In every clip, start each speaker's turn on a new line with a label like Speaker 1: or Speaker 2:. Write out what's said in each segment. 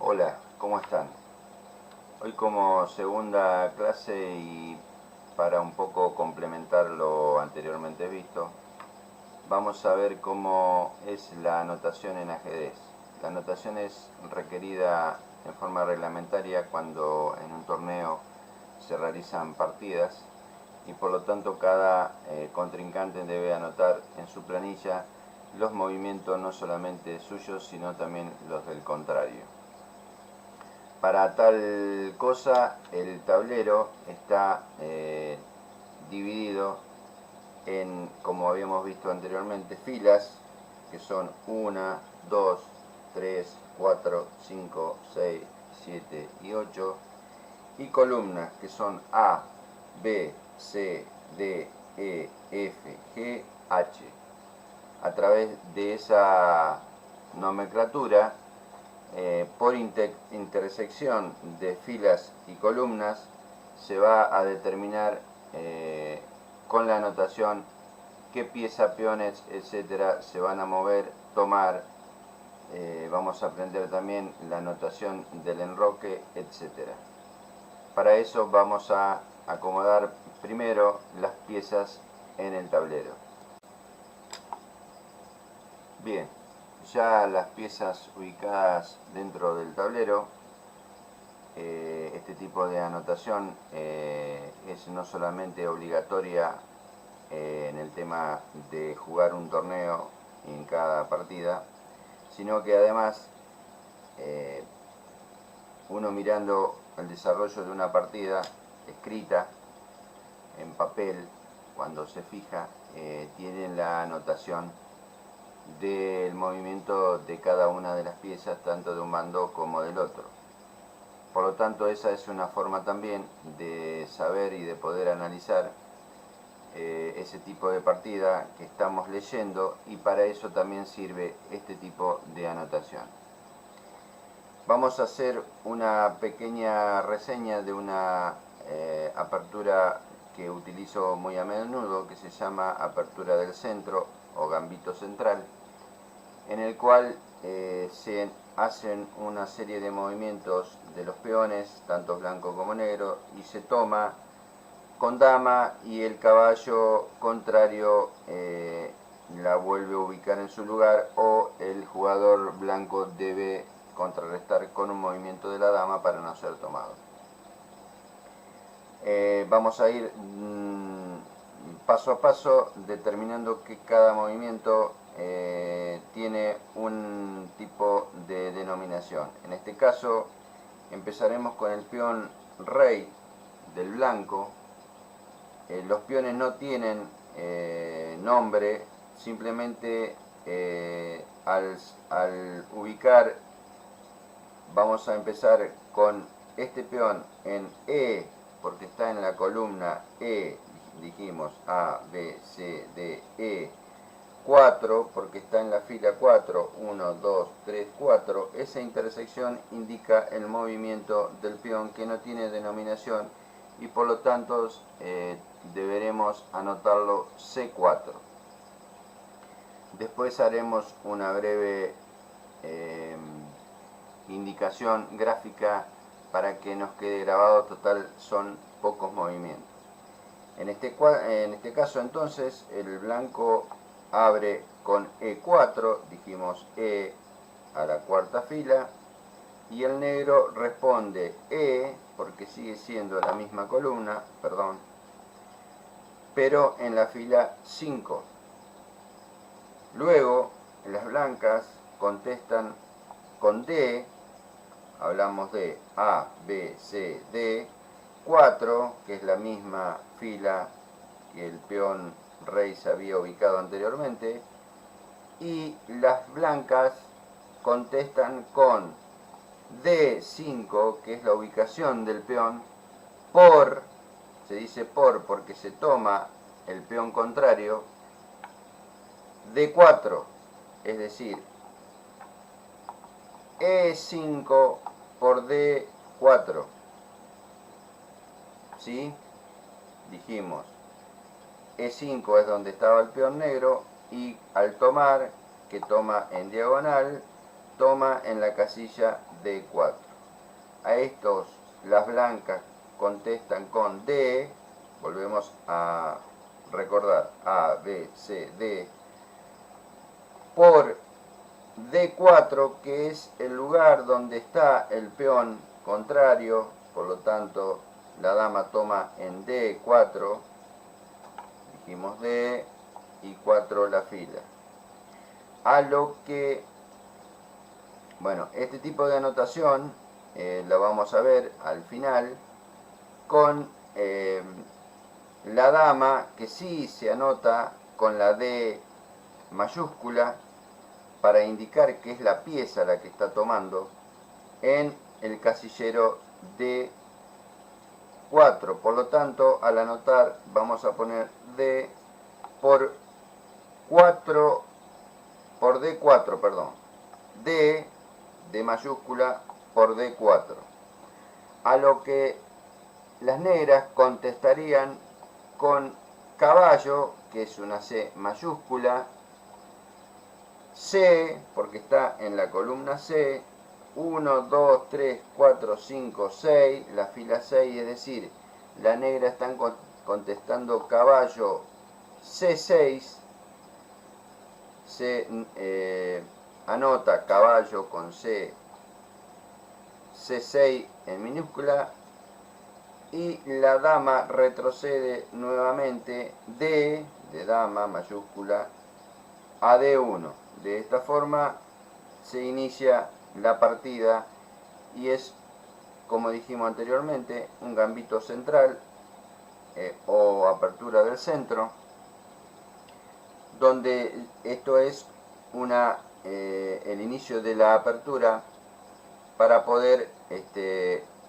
Speaker 1: Hola, ¿cómo están? Hoy como segunda clase y para un poco complementar lo anteriormente visto, vamos a ver cómo es la anotación en ajedrez. La anotación es requerida en forma reglamentaria cuando en un torneo se realizan partidas y por lo tanto cada contrincante debe anotar en su planilla los movimientos no solamente suyos sino también los del contrario. Para tal cosa el tablero está dividido en, como habíamos visto anteriormente, filas que son 1, 2, 3, 4, 5, 6, 7 y 8 y columnas que son A, B, C, D, E, F, G, H. A través de esa nomenclatura, por intersección de filas y columnas, se va a determinar con la anotación qué pieza, peones, etcétera, se van a mover, tomar. Vamos a aprender también la anotación del enroque, etcétera. Para eso vamos a acomodar primero las piezas en el tablero. Bien, ya las piezas ubicadas dentro del tablero, este tipo de anotación es no solamente obligatoria en el tema de jugar un torneo en cada partida, sino que además uno mirando el desarrollo de una partida escrita en papel, cuando se fija, tiene la anotación del movimiento de cada una de las piezas, tanto de un bando como del otro. Por lo tanto, esa es una forma también de saber y de poder analizar ese tipo de partida que estamos leyendo, y para eso también sirve este tipo de anotación. Vamos a hacer una pequeña reseña de una apertura que utilizo muy a menudo, que se llama apertura del centro o gambito central, en el cual se hacen una serie de movimientos de los peones, tanto blanco como negro, y se toma con dama y el caballo contrario la vuelve a ubicar en su lugar, o el jugador blanco debe contrarrestar con un movimiento de la dama para no ser tomado. Vamos a ir paso a paso determinando que cada movimiento tiene un tipo de denominación. En este caso empezaremos con el peón rey del blanco. Los peones no tienen nombre, simplemente al ubicar, vamos a empezar con este peón en E, porque está en la columna E, dijimos A, B, C, D, E. 4, porque está en la fila 4, 1, 2, 3, 4. Esa intersección indica el movimiento del peón que no tiene denominación y por lo tanto deberemos anotarlo C4. Después haremos una breve indicación gráfica para que nos quede grabado. Total, son pocos movimientos. En este caso entonces el blanco abre con E4, dijimos E a la cuarta fila, y el negro responde E, porque sigue siendo la misma columna, perdón, pero en la fila 5. Luego las blancas contestan con D, hablamos de A, B, C, D, 4, que es la misma fila que el peón rey se había ubicado anteriormente, y las blancas contestan con D5, que es la ubicación del peón, por, se dice por porque se toma el peón contrario, D4, es decir, E5 por D4. ¿Sí? Dijimos, E5 es donde estaba el peón negro, y al tomar, que toma en diagonal, toma en la casilla D4. A estos las blancas contestan con D. Volvemos a recordar: A, B, C, D, por D4, que es el lugar donde está el peón contrario. Por lo tanto, la dama toma en D4, dijimos D, y 4 la fila. A lo que, bueno, este tipo de anotación la vamos a ver al final con la dama, que sí se anota con la D mayúscula para indicar que es la pieza la que está tomando en el casillero D4. Por lo tanto, al anotar vamos a poner D por 4, por D4, perdón, D mayúscula por D4. A lo que las negras contestarían con caballo, que es una C mayúscula, C, porque está en la columna C, 1, 2, 3, 4, 5, 6, la fila 6, es decir, la negra están contestando caballo C6, se anota caballo con C, C6 en minúscula, y la dama retrocede nuevamente D, de dama mayúscula, a D1. De esta forma se inicia la partida y es, como dijimos anteriormente, un gambito central o apertura del centro, donde esto es el inicio de la apertura para poder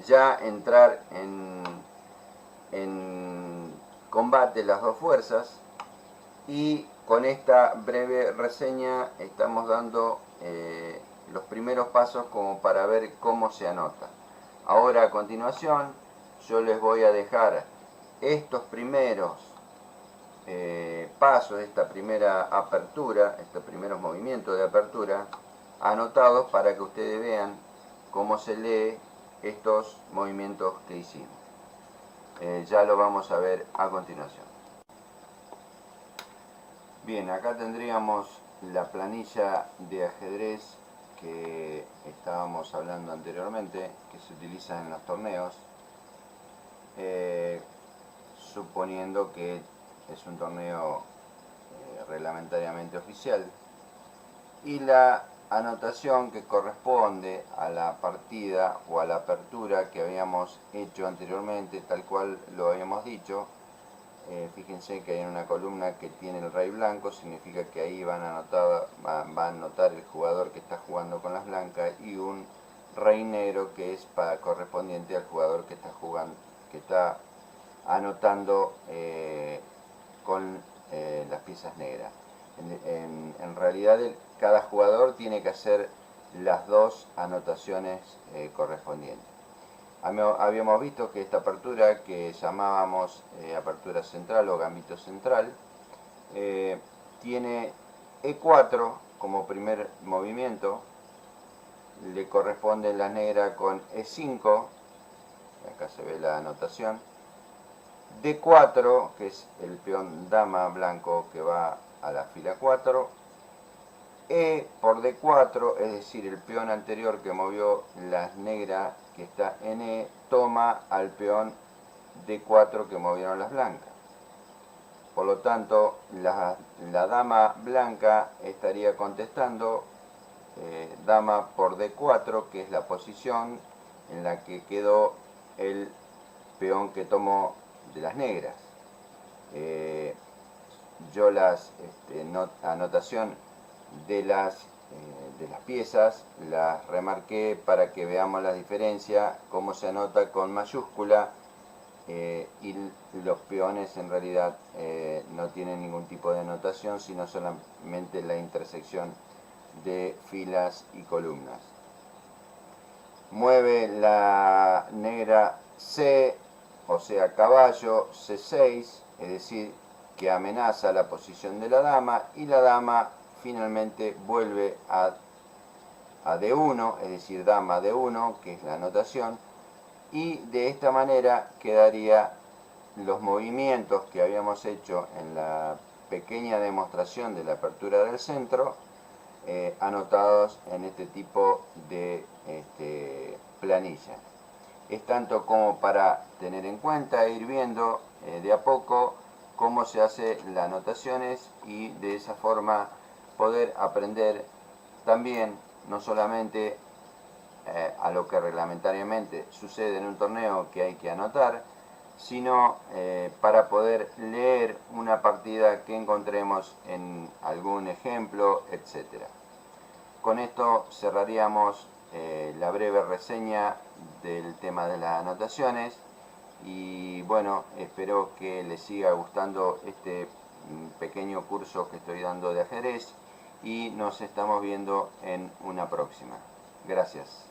Speaker 1: ya entrar en combate las dos fuerzas. Y con esta breve reseña estamos dando los primeros pasos como para ver cómo se anota. Ahora, a continuación, yo les voy a dejar estos primeros pasos, esta primera apertura, estos primeros movimientos de apertura anotados para que ustedes vean cómo se lee estos movimientos que hicimos. Ya lo vamos a ver a continuación. Bien, acá tendríamos la planilla de ajedrez que estábamos hablando anteriormente, que se utiliza en los torneos, suponiendo que es un torneo reglamentariamente oficial, y la anotación que corresponde a la partida o a la apertura que habíamos hecho anteriormente, tal cual lo habíamos dicho. Fíjense que hay una columna que tiene el rey blanco, significa que ahí va a anotar el jugador que está jugando con las blancas, y un rey negro que es correspondiente al jugador que está jugando, que está anotando con las piezas negras. En realidad cada jugador tiene que hacer las dos anotaciones correspondientes. Habíamos visto que esta apertura, que llamábamos apertura central o gambito central, tiene E4 como primer movimiento, le corresponde la negra con E5, acá se ve la anotación, D4, que es el peón dama blanco que va a la fila 4, E por D4, es decir, el peón anterior que movió las negras, que está en E, toma al peón D4 que movieron las blancas. Por lo tanto, la dama blanca estaría contestando dama por D4, que es la posición en la que quedó el peón que tomó de las negras. Yo anotación de las piezas las remarqué para que veamos la diferencia, cómo se anota con mayúscula, y los peones en realidad no tienen ningún tipo de anotación, sino solamente la intersección de filas y columnas. Mueve la negra C, o sea caballo C6, es decir, que amenaza la posición de la dama, y la dama finalmente vuelve a a D1, es decir, dama D1, que es la anotación, y de esta manera quedaría los movimientos que habíamos hecho en la pequeña demostración de la apertura del centro, anotados en este tipo de planilla. Es tanto como para tener en cuenta e ir viendo de a poco cómo se hace las anotaciones y de esa forma poder aprender también no solamente a lo que reglamentariamente sucede en un torneo que hay que anotar, sino para poder leer una partida que encontremos en algún ejemplo, etc. Con esto cerraríamos la breve reseña del tema de las anotaciones y bueno, espero que les siga gustando este pequeño curso que estoy dando de ajedrez y nos estamos viendo en una próxima. Gracias.